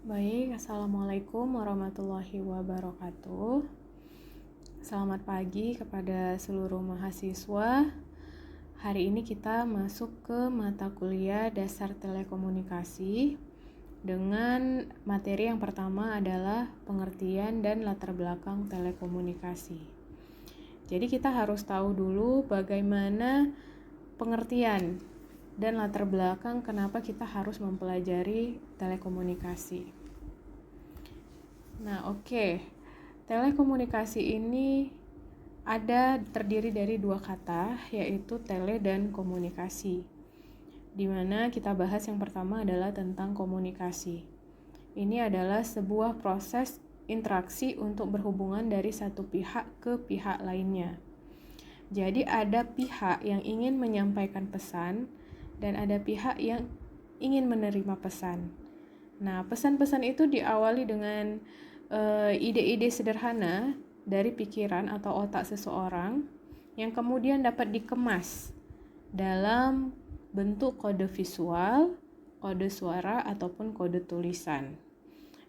Baik, Assalamualaikum warahmatullahi wabarakatuh. Selamat pagi kepada seluruh mahasiswa. Hari ini kita masuk ke mata kuliah dasar telekomunikasi dengan materi yang pertama adalah pengertian dan latar belakang telekomunikasi. Jadi kita harus tahu dulu bagaimana pengertian dan latar belakang kenapa kita harus mempelajari telekomunikasi. Nah, oke. Telekomunikasi ini terdiri dari dua kata, yaitu tele dan komunikasi. Di mana kita bahas yang pertama adalah tentang komunikasi. Ini adalah sebuah proses interaksi untuk berhubungan dari satu pihak ke pihak lainnya. Jadi ada pihak yang ingin menyampaikan pesan dan ada pihak yang ingin menerima pesan. Nah, pesan-pesan itu diawali dengan ide-ide sederhana dari pikiran atau otak seseorang yang kemudian dapat dikemas dalam bentuk kode visual, kode suara, ataupun kode tulisan.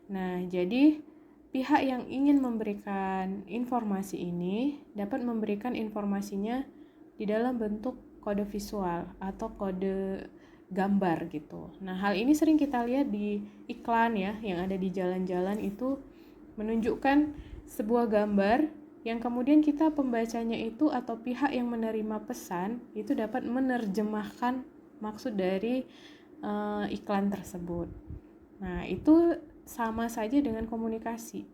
Nah, jadi pihak yang ingin memberikan informasi ini dapat memberikan informasinya di dalam bentuk kode visual atau kode gambar gitu. Nah, hal ini sering kita lihat di iklan ya, yang ada di jalan-jalan itu menunjukkan sebuah gambar yang kemudian kita pembacanya itu atau pihak yang menerima pesan itu dapat menerjemahkan maksud dari iklan tersebut. Nah, itu sama saja dengan komunikasi.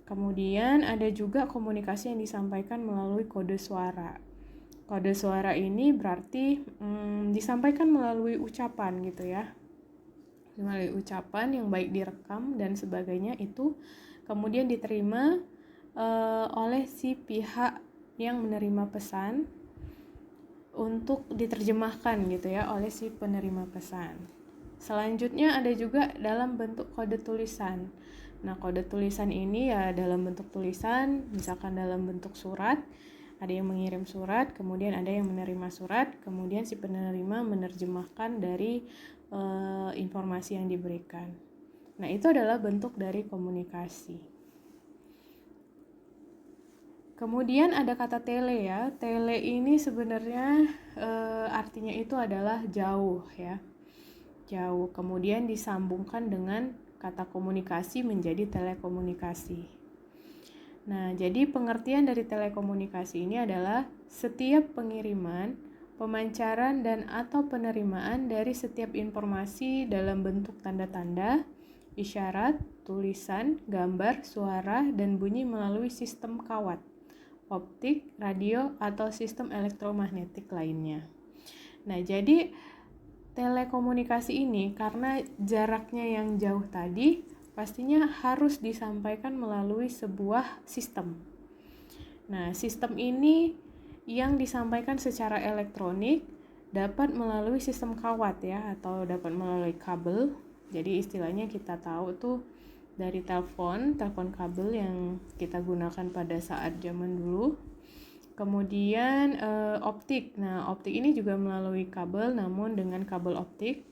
Kemudian ada juga komunikasi yang disampaikan melalui kode suara. Kode suara ini berarti disampaikan melalui ucapan gitu ya. Melalui ucapan yang baik direkam dan sebagainya itu kemudian diterima oleh si pihak yang menerima pesan untuk diterjemahkan gitu ya oleh si penerima pesan. Selanjutnya ada juga dalam bentuk kode tulisan. Nah, kode tulisan ini ya dalam bentuk tulisan, misalkan dalam bentuk surat. Ada yang mengirim surat, kemudian ada yang menerima surat, kemudian si penerima menerjemahkan dari informasi yang diberikan. Nah, itu adalah bentuk dari komunikasi. Kemudian ada kata tele ya. Tele ini sebenarnya artinya itu adalah jauh ya. Jauh. Kemudian disambungkan dengan kata komunikasi menjadi telekomunikasi. Nah, jadi pengertian dari telekomunikasi ini adalah setiap pengiriman, pemancaran, dan atau penerimaan dari setiap informasi dalam bentuk tanda-tanda, isyarat, tulisan, gambar, suara, dan bunyi melalui sistem kawat, optik, radio, atau sistem elektromagnetik lainnya. Nah, jadi telekomunikasi ini karena jaraknya yang jauh tadi, pastinya harus disampaikan melalui sebuah sistem. Nah, sistem ini yang disampaikan secara elektronik dapat melalui sistem kawat ya, atau dapat melalui kabel. Jadi istilahnya kita tahu tuh dari telepon kabel yang kita gunakan pada saat zaman dulu. Kemudian optik. Nah, optik ini juga melalui kabel namun dengan kabel optik.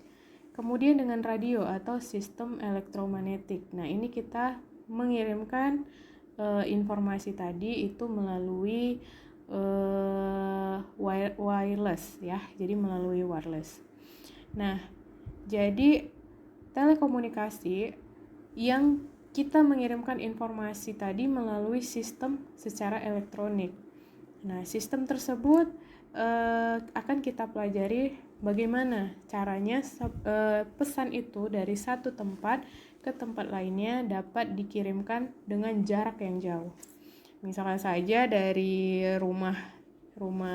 Kemudian dengan radio atau sistem elektromagnetik. Nah, ini kita mengirimkan informasi tadi itu melalui wireless ya. Jadi melalui wireless. Nah, jadi telekomunikasi yang kita mengirimkan informasi tadi melalui sistem secara elektronik. Nah, sistem tersebut akan kita pelajari bagaimana caranya pesan itu dari satu tempat ke tempat lainnya dapat dikirimkan dengan jarak yang jauh. Misalkan saja dari rumah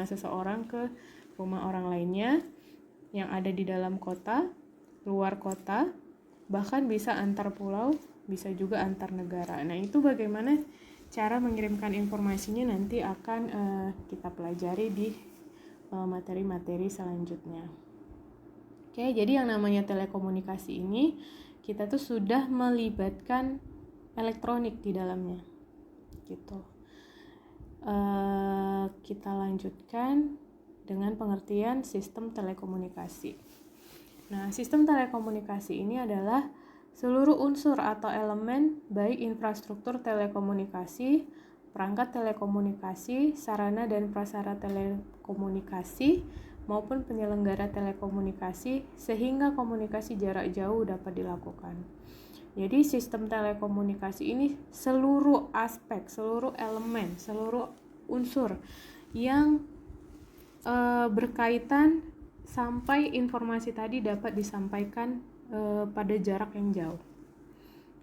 seseorang ke rumah orang lainnya yang ada di dalam kota, luar kota, bahkan bisa antar pulau, bisa juga antar negara. Nah, itu bagaimana cara mengirimkan informasinya nanti akan kita pelajari di materi-materi selanjutnya. Oke, jadi yang namanya telekomunikasi ini kita tuh sudah melibatkan elektronik di dalamnya, gitu. Kita lanjutkan dengan pengertian sistem telekomunikasi. Nah, sistem telekomunikasi ini adalah seluruh unsur atau elemen baik infrastruktur telekomunikasi, perangkat telekomunikasi, sarana dan prasarana telekomunikasi, maupun penyelenggara telekomunikasi sehingga komunikasi jarak jauh dapat dilakukan. Jadi sistem telekomunikasi ini seluruh aspek, seluruh elemen, seluruh unsur yang berkaitan sampai informasi tadi dapat disampaikan pada jarak yang jauh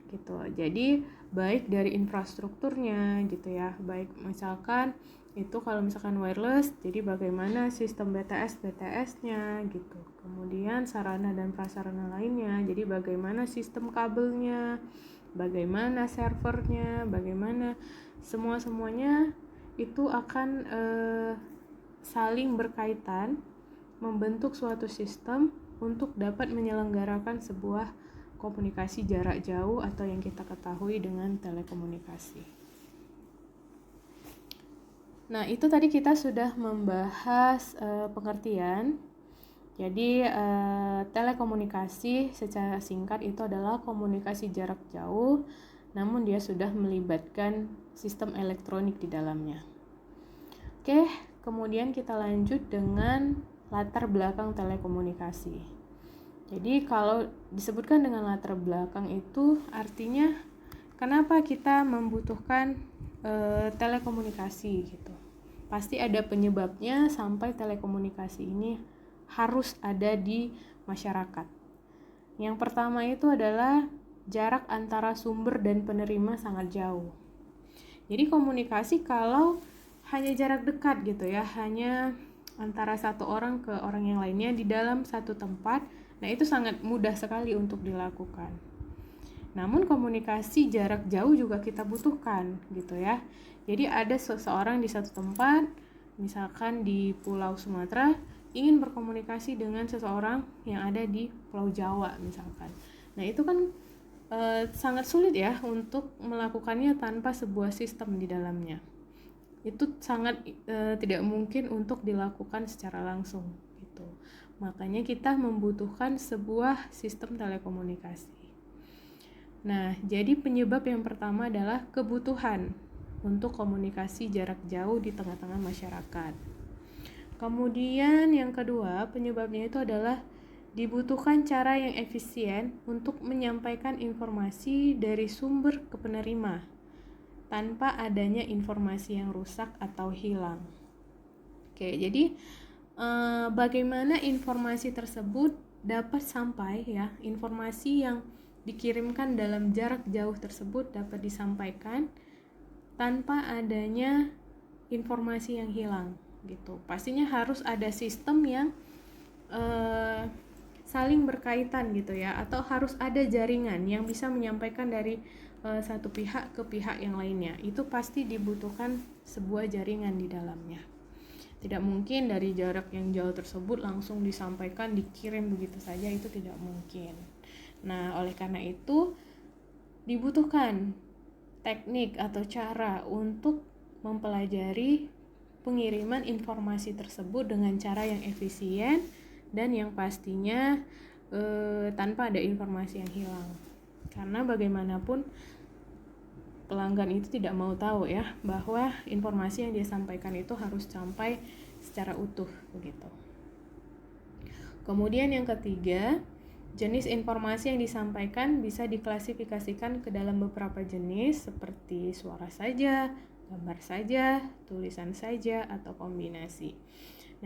gitu. Jadi baik dari infrastrukturnya gitu ya, baik misalkan itu kalau misalkan wireless, jadi bagaimana sistem BTS-nya gitu. Kemudian sarana dan prasarana lainnya, jadi bagaimana sistem kabelnya, bagaimana servernya, bagaimana semuanya itu akan saling berkaitan membentuk suatu sistem untuk dapat menyelenggarakan sebuah komunikasi jarak jauh atau yang kita ketahui dengan telekomunikasi. Nah, itu tadi kita sudah membahas pengertian. Jadi telekomunikasi secara singkat itu adalah komunikasi jarak jauh, namun dia sudah melibatkan sistem elektronik di dalamnya. Oke, kemudian kita lanjut dengan latar belakang telekomunikasi. Jadi kalau disebutkan dengan latar belakang itu artinya kenapa kita membutuhkan telekomunikasi gitu. Pasti ada penyebabnya sampai telekomunikasi ini harus ada di masyarakat. Yang pertama itu adalah jarak antara sumber dan penerima sangat jauh. Jadi komunikasi kalau hanya jarak dekat gitu ya, hanya antara satu orang ke orang yang lainnya di dalam satu tempat, nah itu sangat mudah sekali untuk dilakukan. Namun komunikasi jarak jauh juga kita butuhkan gitu ya. Jadi ada seseorang di satu tempat, misalkan di Pulau Sumatera, ingin berkomunikasi dengan seseorang yang ada di Pulau Jawa misalkan. Nah itu kan sangat sulit ya untuk melakukannya tanpa sebuah sistem di dalamnya. Itu sangat tidak mungkin untuk dilakukan secara langsung gitu. Makanya kita membutuhkan sebuah sistem telekomunikasi. Nah, jadi penyebab yang pertama adalah kebutuhan untuk komunikasi jarak jauh di tengah-tengah masyarakat. Kemudian yang kedua, penyebabnya itu adalah dibutuhkan cara yang efisien untuk menyampaikan informasi dari sumber ke penerima tanpa adanya informasi yang rusak atau hilang. Oke, jadi bagaimana informasi tersebut dapat sampai ya, informasi yang dikirimkan dalam jarak jauh tersebut dapat disampaikan tanpa adanya informasi yang hilang gitu. Pastinya harus ada sistem yang saling berkaitan gitu ya, atau harus ada jaringan yang bisa menyampaikan dari satu pihak ke pihak yang lainnya. Itu pasti dibutuhkan sebuah jaringan di dalamnya. Tidak mungkin dari jarak yang jauh tersebut langsung disampaikan, dikirim begitu saja, itu tidak mungkin. Nah, oleh karena itu dibutuhkan teknik atau cara untuk mempelajari pengiriman informasi tersebut dengan cara yang efisien dan yang pastinya tanpa ada informasi yang hilang. Karena bagaimanapun pelanggan itu tidak mau tahu ya bahwa informasi yang dia sampaikan itu harus sampai secara utuh begitu. Kemudian yang ketiga, jenis informasi yang disampaikan bisa diklasifikasikan ke dalam beberapa jenis seperti suara saja, gambar saja, tulisan saja, atau kombinasi.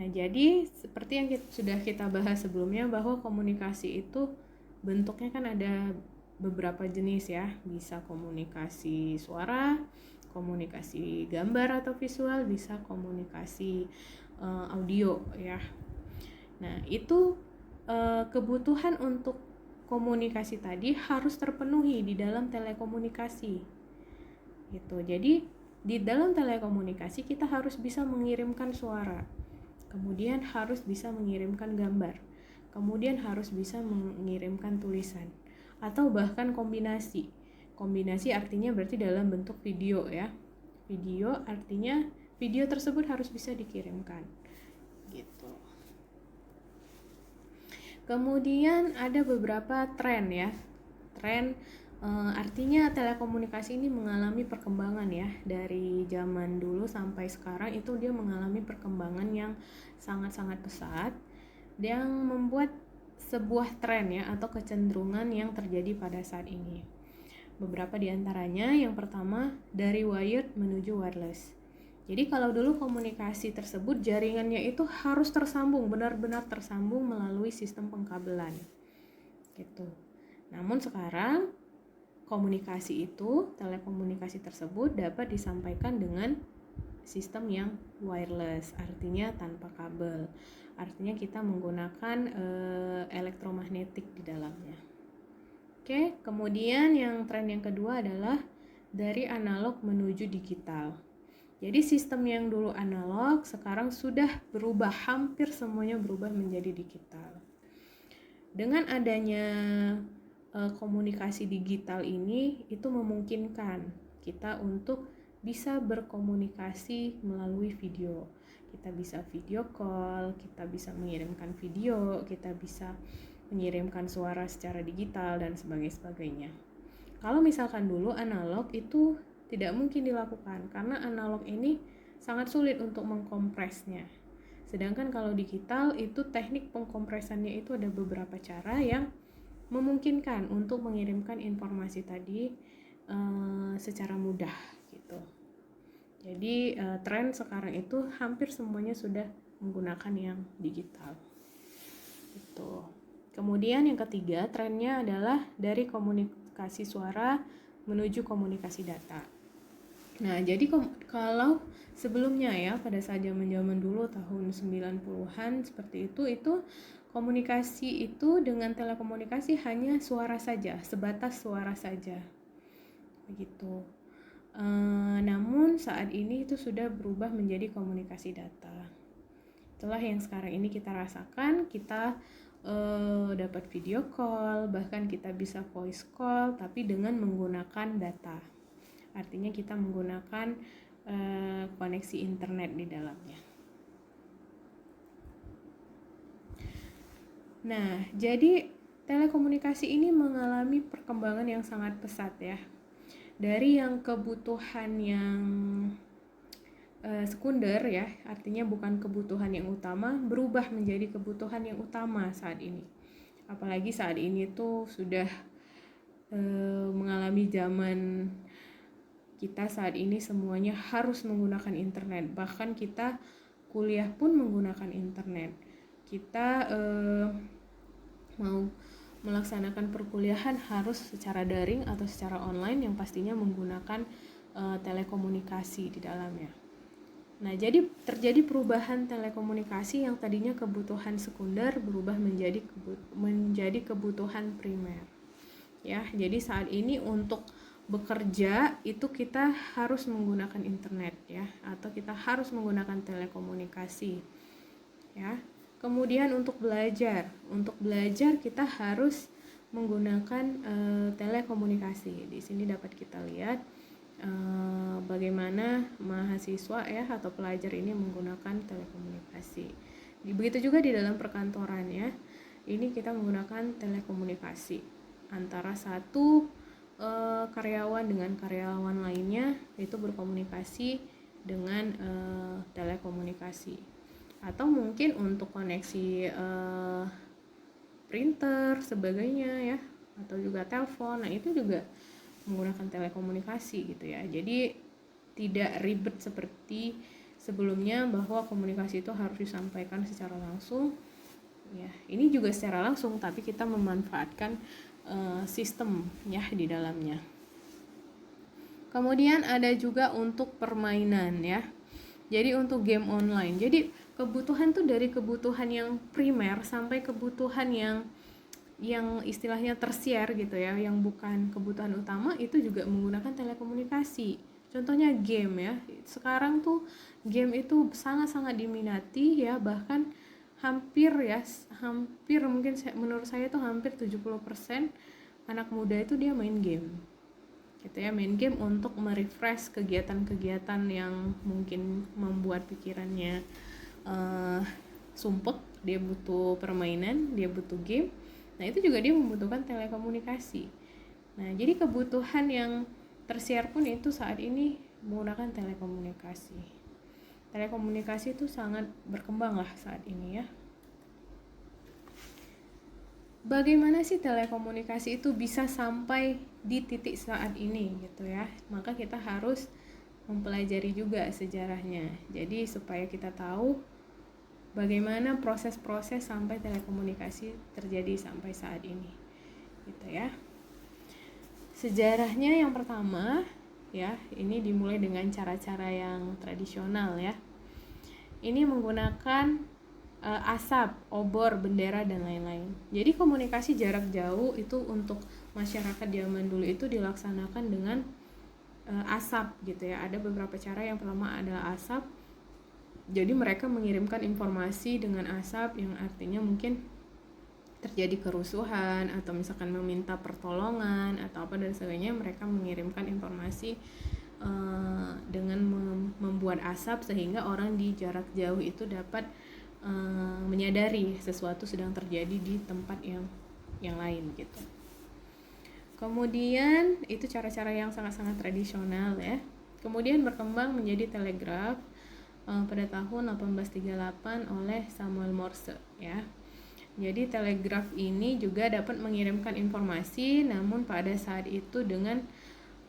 Nah, jadi seperti yang sudah kita bahas sebelumnya bahwa komunikasi itu bentuknya kan ada beberapa jenis ya, bisa komunikasi suara, komunikasi gambar atau visual, bisa komunikasi audio ya. Nah, itu kebutuhan untuk komunikasi tadi harus terpenuhi di dalam telekomunikasi gitu. Jadi di dalam telekomunikasi kita harus bisa mengirimkan suara, kemudian harus bisa mengirimkan gambar, kemudian harus bisa mengirimkan tulisan, atau bahkan kombinasi. Kombinasi artinya berarti dalam bentuk video ya. Video artinya video tersebut harus bisa dikirimkan gitu. Kemudian ada beberapa tren ya. tren. Artinya telekomunikasi ini mengalami perkembangan ya, dari zaman dulu sampai sekarang itu dia mengalami perkembangan yang sangat-sangat pesat, yang membuat sebuah tren ya atau kecenderungan yang terjadi pada saat ini. Beberapa di antaranya, yang pertama dari wired menuju wireless. Jadi kalau dulu komunikasi tersebut jaringannya itu harus tersambung, benar-benar tersambung melalui sistem pengkabelan gitu. Namun sekarang komunikasi itu, telekomunikasi tersebut dapat disampaikan dengan sistem yang wireless, artinya tanpa kabel. Artinya kita menggunakan elektromagnetik di dalamnya. Oke, kemudian yang tren yang kedua adalah dari analog menuju digital. Jadi sistem yang dulu analog sekarang sudah berubah, hampir semuanya berubah menjadi digital. Dengan adanya komunikasi digital ini, itu memungkinkan kita untuk bisa berkomunikasi melalui video. Kita bisa video call, kita bisa mengirimkan video, kita bisa mengirimkan suara secara digital dan sebagainya. Kalau misalkan dulu analog itu tidak mungkin dilakukan karena analog ini sangat sulit untuk mengkompresnya. Sedangkan kalau digital itu teknik pengkompresannya itu ada beberapa cara yang memungkinkan untuk mengirimkan informasi tadi secara mudah gitu. Jadi tren sekarang itu hampir semuanya sudah menggunakan yang digital gitu. Kemudian yang ketiga, trennya adalah dari komunikasi suara menuju komunikasi data. Nah, jadi kalau sebelumnya ya, pada saat zaman-zaman dulu tahun 90-an seperti itu komunikasi itu dengan telekomunikasi hanya suara saja, sebatas suara saja. Begitu. Namun saat ini itu sudah berubah menjadi komunikasi data. Itulah yang sekarang ini kita rasakan, kita dapat video call, bahkan kita bisa voice call, tapi dengan menggunakan data. Artinya kita menggunakan koneksi internet di dalamnya. Nah, jadi telekomunikasi ini mengalami perkembangan yang sangat pesat ya. Dari yang kebutuhan yang sekunder ya, artinya bukan kebutuhan yang utama, berubah menjadi kebutuhan yang utama saat ini. Apalagi saat ini tuh sudah mengalami zaman kita saat ini semuanya harus menggunakan internet. Bahkan kita kuliah pun menggunakan internet. Kita mau melaksanakan perkuliahan harus secara daring atau secara online yang pastinya menggunakan telekomunikasi di dalamnya. Nah, jadi terjadi perubahan telekomunikasi yang tadinya kebutuhan sekunder berubah menjadi kebutuhan primer. Ya, jadi saat ini untuk bekerja itu kita harus menggunakan internet ya, atau kita harus menggunakan telekomunikasi. Ya. Kemudian untuk belajar kita harus menggunakan telekomunikasi. Di sini dapat kita lihat bagaimana mahasiswa ya atau pelajar ini menggunakan telekomunikasi. Begitu juga di dalam perkantoran ya. Ini kita menggunakan telekomunikasi antara satu karyawan dengan karyawan lainnya, itu berkomunikasi dengan telekomunikasi. Atau mungkin untuk koneksi printer sebagainya ya, atau juga telepon. Nah, itu juga menggunakan telekomunikasi gitu ya. Jadi tidak ribet seperti sebelumnya bahwa komunikasi itu harus disampaikan secara langsung. Ya, ini juga secara langsung tapi kita memanfaatkan sistem ya di dalamnya. Kemudian ada juga untuk permainan ya. Jadi untuk game online. Jadi kebutuhan tuh dari kebutuhan yang primer sampai kebutuhan yang istilahnya tersier gitu ya, yang bukan kebutuhan utama, itu juga menggunakan telekomunikasi. Contohnya game ya. Sekarang tuh game itu sangat-sangat diminati ya, bahkan hampir mungkin menurut saya tuh hampir 70% anak muda itu dia main game. Gitu ya, main game untuk merefresh kegiatan-kegiatan yang mungkin membuat pikirannya sumpek, dia butuh permainan, dia butuh game. Nah, itu juga dia membutuhkan telekomunikasi. Nah, jadi kebutuhan yang tersier pun itu saat ini menggunakan telekomunikasi. Telekomunikasi itu sangat berkembang lah saat ini ya. Bagaimana sih telekomunikasi itu bisa sampai di titik saat ini gitu ya? Maka kita harus mempelajari juga sejarahnya. Jadi supaya kita tahu bagaimana proses-proses sampai telekomunikasi terjadi sampai saat ini. Gitu ya. Sejarahnya yang pertama ya, ini dimulai dengan cara-cara yang tradisional ya. Ini menggunakan asap, obor, bendera dan lain-lain. Jadi komunikasi jarak jauh itu untuk masyarakat zaman dulu itu dilaksanakan dengan asap gitu ya. Ada beberapa cara. Yang pertama adalah asap. Jadi mereka mengirimkan informasi dengan asap, yang artinya mungkin terjadi kerusuhan atau misalkan meminta pertolongan atau apa dan sebagainya, mereka mengirimkan informasi dengan membuat asap sehingga orang di jarak jauh itu dapat menyadari sesuatu sedang terjadi di tempat yang lain gitu. Kemudian itu cara-cara yang sangat-sangat tradisional ya. Kemudian berkembang menjadi telegraf pada tahun 1838 oleh Samuel Morse ya. Jadi telegraf ini juga dapat mengirimkan informasi, namun pada saat itu dengan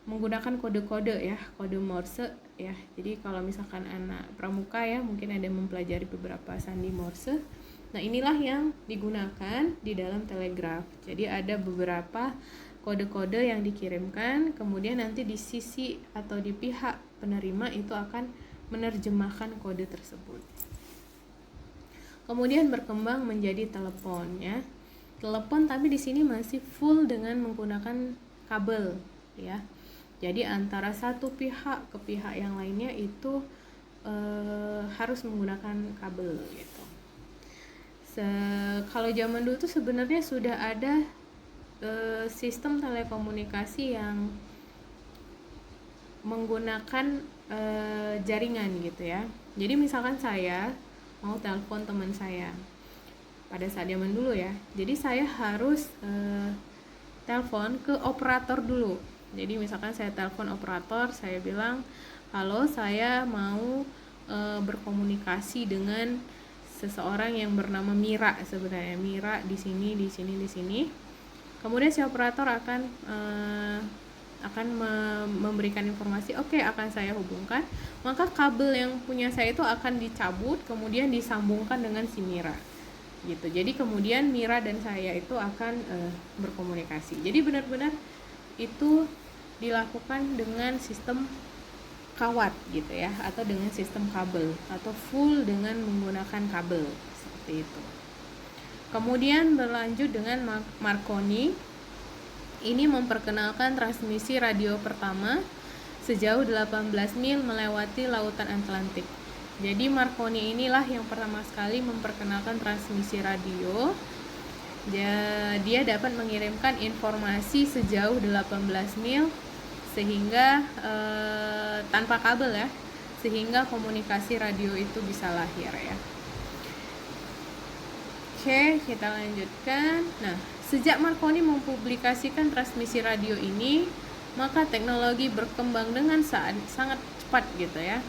menggunakan kode-kode ya, kode Morse ya. Jadi kalau misalkan anak pramuka ya, mungkin ada mempelajari beberapa sandi Morse. Nah, inilah yang digunakan di dalam telegraf. Jadi ada beberapa kode-kode yang dikirimkan, kemudian nanti di sisi atau di pihak penerima itu akan menerjemahkan kode tersebut. Kemudian berkembang menjadi telepon ya. Telepon tapi di sini masih full dengan menggunakan kabel ya. Jadi antara satu pihak ke pihak yang lainnya itu harus menggunakan kabel gitu. Kalau zaman dulu tuh sebenarnya sudah ada sistem telekomunikasi yang menggunakan jaringan gitu ya. Jadi misalkan saya mau telepon teman saya pada saat zaman dulu ya, jadi saya harus telepon ke operator dulu. Jadi misalkan saya telepon operator, saya bilang, halo, saya mau berkomunikasi dengan seseorang yang bernama Mira, sebenarnya Mira di sini. Kemudian si operator akan memberikan informasi, oke, akan saya hubungkan. Maka kabel yang punya saya itu akan dicabut, kemudian disambungkan dengan si Mira gitu. Jadi kemudian Mira dan saya itu akan berkomunikasi. Jadi benar-benar itu dilakukan dengan sistem kawat gitu ya, atau dengan sistem kabel, atau full dengan menggunakan kabel seperti itu. Kemudian berlanjut dengan Marconi. Ini memperkenalkan transmisi radio pertama sejauh 18 mil melewati lautan Atlantik. Jadi Marconi inilah yang pertama sekali memperkenalkan transmisi radio. Dia dapat mengirimkan informasi sejauh 18 mil sehingga tanpa kabel ya, sehingga komunikasi radio itu bisa lahir ya. Oke, kita lanjutkan. Nah, sejak Marconi mempublikasikan transmisi radio ini, maka teknologi berkembang dengan sangat cepat gitu ya.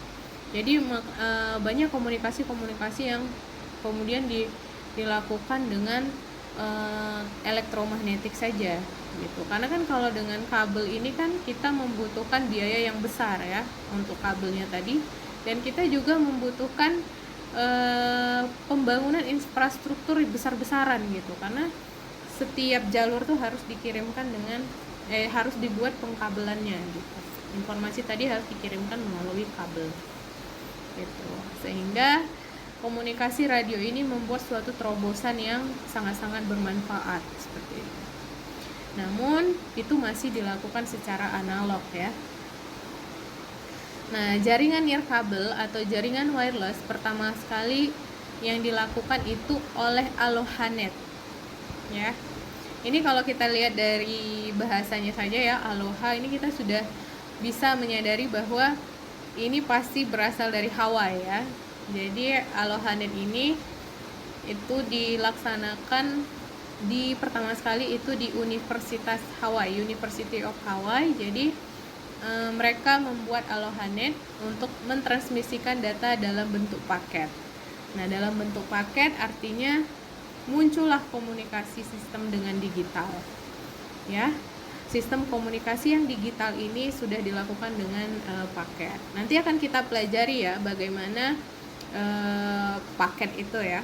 Jadi banyak komunikasi yang kemudian dilakukan dengan elektromagnetik saja gitu. Karena kan kalau dengan kabel ini kan kita membutuhkan biaya yang besar ya untuk kabelnya tadi, dan kita juga membutuhkan pembangunan infrastruktur besar-besaran gitu, karena setiap jalur tuh harus dikirimkan dengan harus dibuat pengkabelannya gitu. Informasi tadi harus dikirimkan melalui kabel gitu. Sehingga komunikasi radio ini membuat suatu terobosan yang sangat-sangat bermanfaat seperti itu. Namun itu masih dilakukan secara analog ya. Nah, jaringan nirkabel atau jaringan wireless pertama sekali yang dilakukan itu oleh Aloha-Net ya. Ini kalau kita lihat dari bahasanya saja ya, Aloha ini kita sudah bisa menyadari bahwa ini pasti berasal dari Hawaii ya. Jadi Aloha-Net ini itu dilaksanakan di pertama sekali itu di Universitas Hawaii, University of Hawaii. Jadi mereka membuat AlohaNet untuk mentransmisikan data dalam bentuk paket. Nah, dalam bentuk paket artinya muncullah komunikasi sistem dengan digital. Ya. Sistem komunikasi yang digital ini sudah dilakukan dengan paket. Nanti akan kita pelajari ya bagaimana paket itu ya.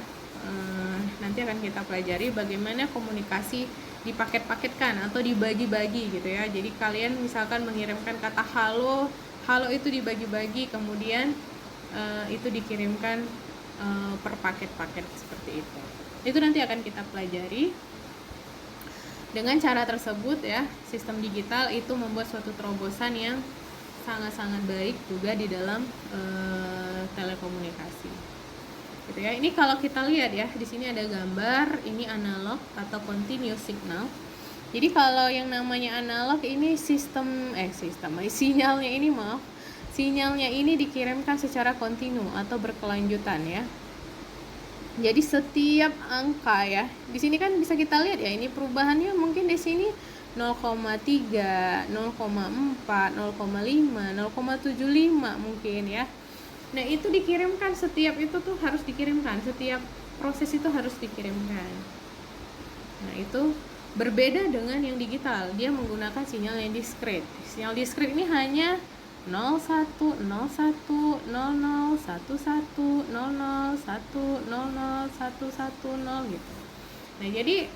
Nanti akan kita pelajari bagaimana komunikasi dipaket-paketkan atau dibagi-bagi gitu ya. Jadi kalian misalkan mengirimkan kata halo itu dibagi-bagi, kemudian itu dikirimkan per paket-paket seperti itu. Itu nanti akan kita pelajari. Dengan cara tersebut ya, sistem digital itu membuat suatu terobosan yang sangat-sangat baik juga di dalam telekomunikasi. Gitu ya. Ini kalau kita lihat ya, di sini ada gambar, ini analog atau continuous signal. Jadi kalau yang namanya analog ini sinyalnya ini dikirimkan secara kontinu atau berkelanjutan ya. Jadi setiap angka ya, di sini kan bisa kita lihat ya, ini perubahannya mungkin di sini 0,3, 0,4, 0,5, 0,75 mungkin ya. Nah, itu dikirimkan, setiap itu tuh harus dikirimkan, setiap proses itu harus dikirimkan. Nah, itu berbeda dengan yang digital, dia menggunakan sinyal yang diskrit. Sinyal diskrit ini hanya 01, 01, 00, 11, 00, 1, 00, 110 gitu. Nah, jadi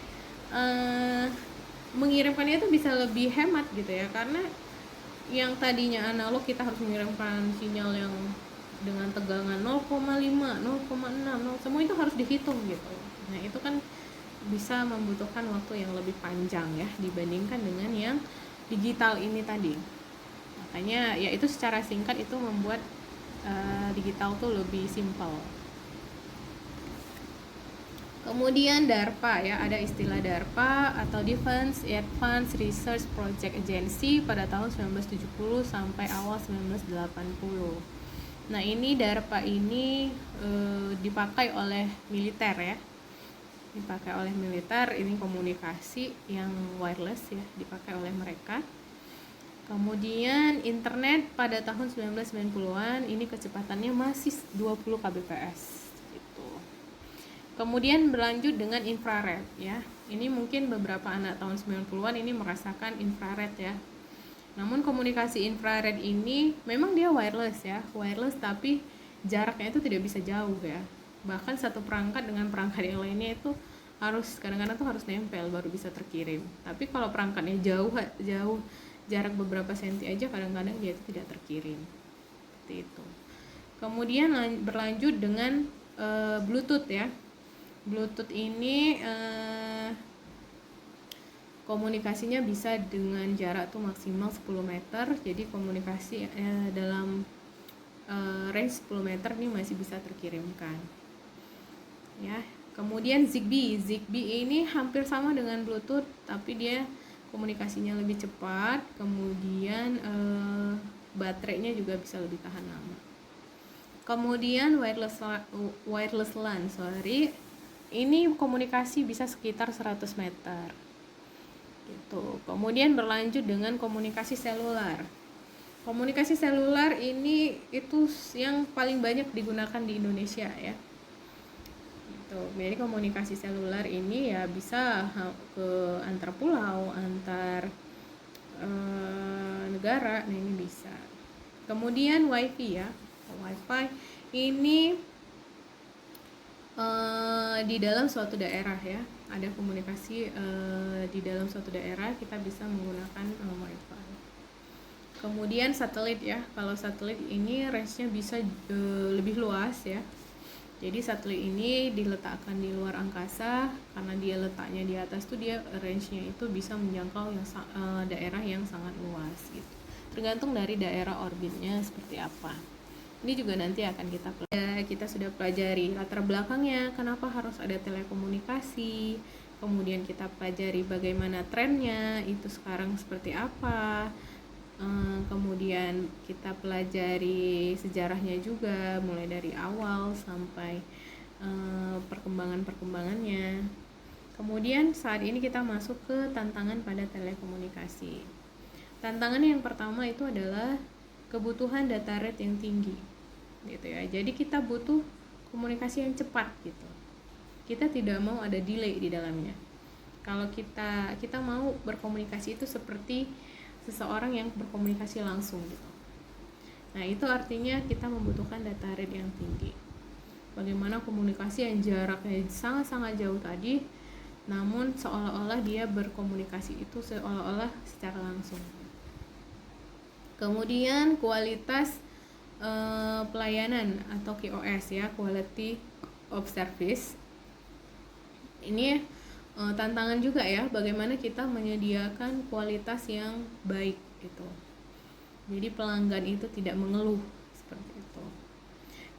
mengirimkannya itu bisa lebih hemat gitu ya, karena yang tadinya analog kita harus mengirimkan sinyal yang dengan tegangan 0,5, 0,6, semua itu harus dihitung gitu. Nah, itu kan bisa membutuhkan waktu yang lebih panjang ya dibandingkan dengan yang digital ini tadi. Makanya ya itu secara singkat itu membuat digital tuh lebih simpel. Kemudian DARPA ya, ada istilah DARPA atau Defense Advanced Research Project Agency pada tahun 1970 sampai awal 1980. Nah, ini DARPA ini dipakai oleh militer ya. Dipakai oleh militer, ini komunikasi yang wireless ya, dipakai oleh mereka. Kemudian internet pada tahun 1990-an ini kecepatannya masih 20 kbps gitu. Kemudian berlanjut dengan infrared ya. Ini mungkin beberapa anak tahun 90-an ini merasakan infrared ya. Namun komunikasi infrared ini memang dia wireless ya, wireless tapi jaraknya itu tidak bisa jauh ya. Bahkan satu perangkat dengan perangkat yang lainnya itu harus kadang-kadang tuh harus nempel baru bisa terkirim. Tapi kalau perangkatnya jauh jarak beberapa senti aja kadang-kadang dia itu tidak terkirim. Seperti itu. Kemudian berlanjut dengan Bluetooth ya. Bluetooth ini komunikasinya bisa dengan jarak tuh maksimal 10 meter. Jadi komunikasi dalam range 10 meter ini masih bisa terkirimkan. Ya. Kemudian Zigbee ini hampir sama dengan Bluetooth, tapi dia komunikasinya lebih cepat. Kemudian baterainya juga bisa lebih tahan lama. Kemudian wireless LAN, ini komunikasi bisa sekitar 100 meter. Gitu. Kemudian berlanjut dengan komunikasi seluler. Komunikasi seluler ini itu yang paling banyak digunakan di Indonesia ya. Jadi komunikasi seluler ini ya bisa ke antar pulau, antar negara, nah ini bisa. Kemudian wifi ya, wifi ini di dalam suatu daerah ya, ada komunikasi di dalam suatu daerah kita bisa menggunakan wifi. Kemudian satelit ya, kalau satelit ini range-nya bisa lebih luas ya. Jadi satelit ini diletakkan di luar angkasa, karena dia letaknya di atas tuh dia range-nya itu bisa menjangkau yang daerah yang sangat luas gitu. Tergantung dari daerah orbitnya seperti apa. Ini juga nanti akan kita sudah pelajari latar belakangnya, kenapa harus ada telekomunikasi. Kemudian kita pelajari bagaimana trennya itu sekarang seperti apa. Kemudian kita pelajari sejarahnya juga, mulai dari awal sampai perkembangannya. Kemudian saat ini kita masuk ke tantangan pada telekomunikasi. Tantangan yang pertama itu adalah kebutuhan data rate yang tinggi, gitu ya. Jadi kita butuh komunikasi yang cepat gitu. Kita tidak mau ada delay di dalamnya. Kalau kita mau berkomunikasi itu seperti seseorang yang berkomunikasi langsung gitu. Nah, itu artinya kita membutuhkan data rate yang tinggi. Bagaimana komunikasi yang jaraknya sangat-sangat jauh tadi, namun seolah-olah dia berkomunikasi itu seolah-olah secara langsung. Kemudian kualitas pelayanan atau QoS ya, quality of service. Ini tantangan juga ya, bagaimana kita menyediakan kualitas yang baik gitu. Jadi pelanggan itu tidak mengeluh seperti itu.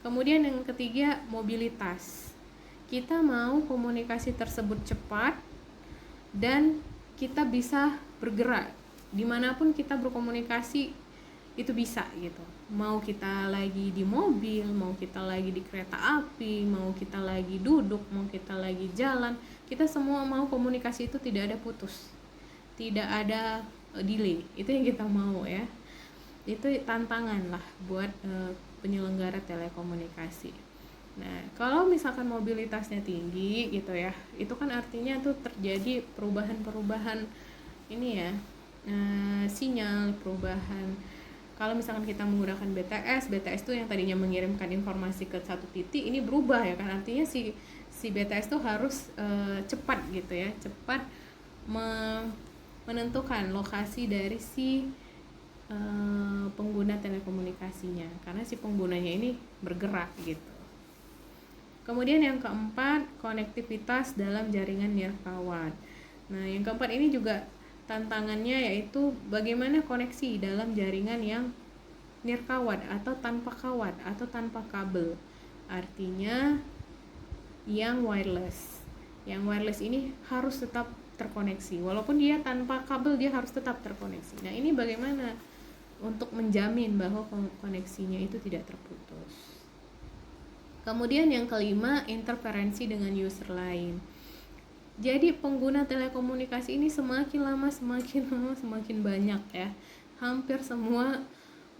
Kemudian yang ketiga, mobilitas. Kita mau komunikasi tersebut cepat dan kita bisa bergerak dimanapun kita berkomunikasi itu bisa gitu. Mau kita lagi di mobil, mau kita lagi di kereta api, mau kita lagi duduk, mau kita lagi jalan, kita semua mau komunikasi itu tidak ada putus, tidak ada delay. Itu yang kita mau ya. Itu tantangan lah buat penyelenggara telekomunikasi. Nah, kalau misalkan mobilitasnya tinggi gitu ya, itu kan artinya tuh terjadi perubahan-perubahan ini ya, sinyal, perubahan. Kalau misalkan kita menggunakan BTS itu yang tadinya mengirimkan informasi ke satu titik, ini berubah ya kan, artinya si BTS tuh harus cepat gitu ya, cepat menentukan lokasi dari si pengguna telekomunikasinya, karena si penggunanya ini bergerak gitu. Kemudian yang keempat, konektivitas dalam jaringan nirkawan. Nah, yang keempat ini juga tantangannya yaitu bagaimana koneksi dalam jaringan yang nirkawat atau tanpa kawat atau tanpa kabel. Artinya yang wireless. Yang wireless ini harus tetap terkoneksi. Walaupun dia tanpa kabel, dia harus tetap terkoneksi. Nah, ini bagaimana untuk menjamin bahwa koneksinya itu tidak terputus. Kemudian yang kelima, interferensi dengan user lain. Jadi pengguna telekomunikasi ini semakin lama semakin banyak ya. Hampir semua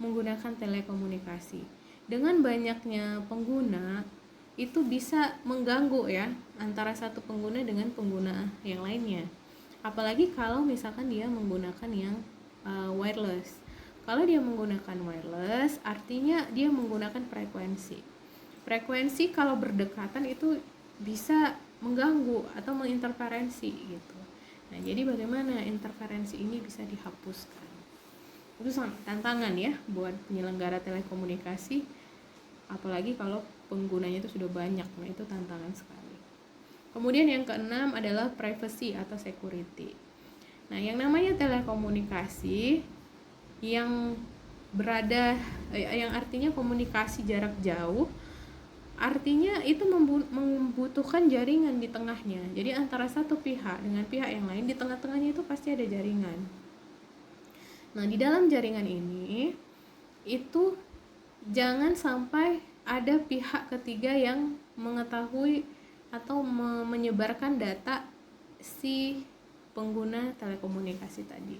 menggunakan telekomunikasi. Dengan banyaknya pengguna itu bisa mengganggu ya antara satu pengguna dengan pengguna yang lainnya. Apalagi kalau misalkan dia menggunakan yang wireless. Kalau dia menggunakan wireless, artinya dia menggunakan frekuensi. Frekuensi kalau berdekatan itu bisa mengganggu atau menginterferensi gitu. Nah, jadi bagaimana interferensi ini bisa dihapuskan? Itu sangat tantangan ya buat penyelenggara telekomunikasi, apalagi kalau penggunanya itu sudah banyak. Nah, itu tantangan sekali. Kemudian yang keenam adalah privacy atau security. Nah, yang namanya telekomunikasi yang berada yang artinya komunikasi jarak jauh, artinya itu membutuhkan jaringan di tengahnya. Jadi antara satu pihak dengan pihak yang lain, di tengah-tengahnya itu pasti ada jaringan. Nah, di dalam jaringan ini itu jangan sampai ada pihak ketiga yang mengetahui atau menyebarkan data si pengguna telekomunikasi tadi.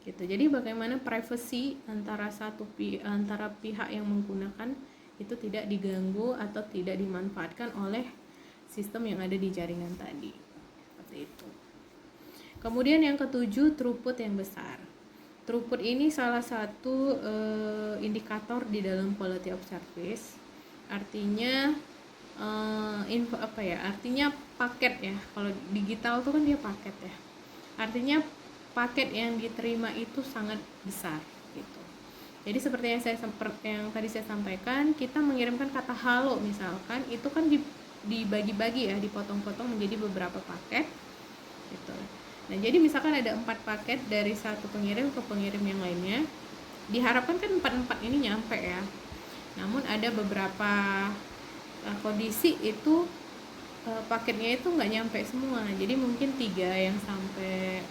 Gitu. Jadi bagaimana privacy antara pihak yang menggunakan itu tidak diganggu atau tidak dimanfaatkan oleh sistem yang ada di jaringan tadi. Seperti itu. Kemudian yang ketujuh, throughput yang besar. Throughput ini salah satu indikator di dalam quality of service. Artinya artinya paket ya. Kalau digital tuh kan dia paket ya. Artinya paket yang diterima itu sangat besar gitu. Jadi seperti yang tadi saya sampaikan, kita mengirimkan kata halo misalkan, itu kan dibagi-bagi ya, dipotong-potong menjadi beberapa paket gitu. Nah, jadi misalkan ada 4 paket dari satu pengirim ke pengirim yang lainnya, diharapkan kan 4 ini nyampe ya. Namun ada beberapa kondisi itu paketnya itu nggak nyampe semua. Jadi mungkin 3 yang sampai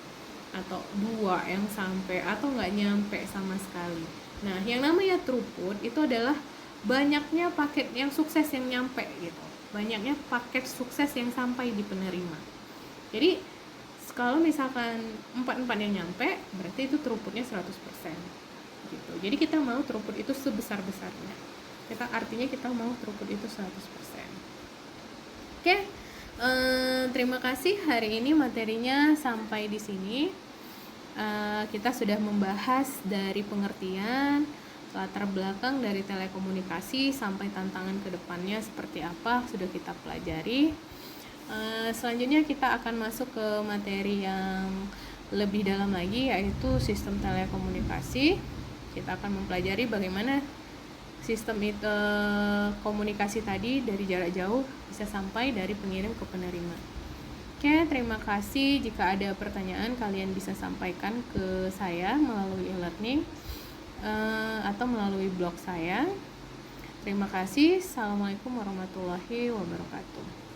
atau 2 yang sampai atau nggak nyampe sama sekali. Nah, yang namanya throughput itu adalah banyaknya paket yang sukses yang nyampe gitu. Banyaknya paket sukses yang sampai di penerima. Jadi kalau misalkan 4 yang nyampe, berarti itu throughputnya 100% gitu. Jadi kita mau throughput itu sebesar-besarnya. Artinya kita mau throughput itu 100%. Oke, terima kasih. Hari ini materinya sampai di sini. Kita sudah membahas dari pengertian, latar belakang dari telekomunikasi sampai tantangan kedepannya seperti apa sudah kita pelajari. Selanjutnya kita akan masuk ke materi yang lebih dalam lagi, yaitu sistem telekomunikasi. Kita akan mempelajari bagaimana sistem itu komunikasi tadi dari jarak jauh bisa sampai dari pengirim ke penerima. Oke, terima kasih. Jika ada pertanyaan, kalian bisa sampaikan ke saya melalui e-learning atau melalui blog saya. Terima kasih. Assalamualaikum warahmatullahi wabarakatuh.